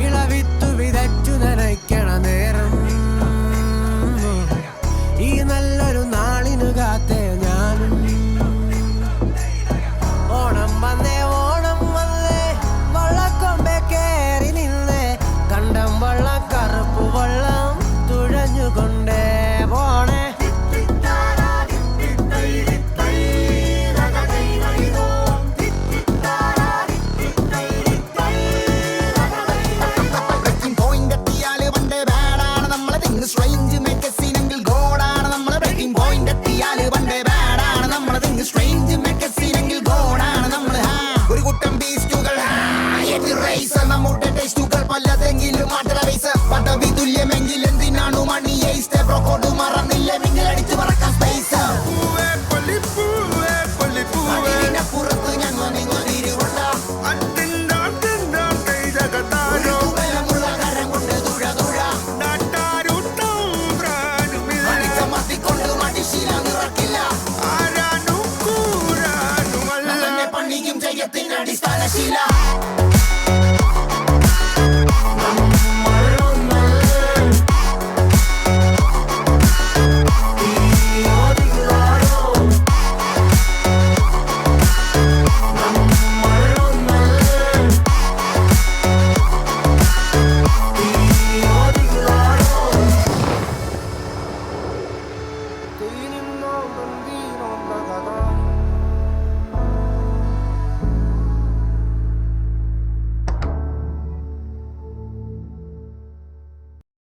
ഇളവിത്തു വിതച്ചു നനയ്ക്കണ നേരം ഈ നല്ലൊരു നാളിനു കാത്തേ ഞാനും. ഓണം വന്നേ ഓണം വന്നേ വള്ളക്കൊമ്പെ കേറി നിന്നേ കണ്ടം വള്ളം കറുപ്പു വള്ളം തുഴഞ്ഞുകൊണ്ടേ പോണേ. പലതെങ്കിലും പദവി തുല്യമെങ്കിൽ എന്തിനാണു മണിയെ മറന്നില്ല മിന്നലടിച്ച് പറക്കാൻ സ്പേസ്. പുറത്ത് ഞങ്ങൾ നിങ്ങൾ തിരുവണ്ട കരം കൊണ്ട് തുഴ തുഴ മത്തിക്കൊണ്ട് മടിശീല നിറക്കില്ല പണിക്കും ചെയ്യത്തിന് അടിസ്ഥാനശീല. Bambino, bambino, bambino,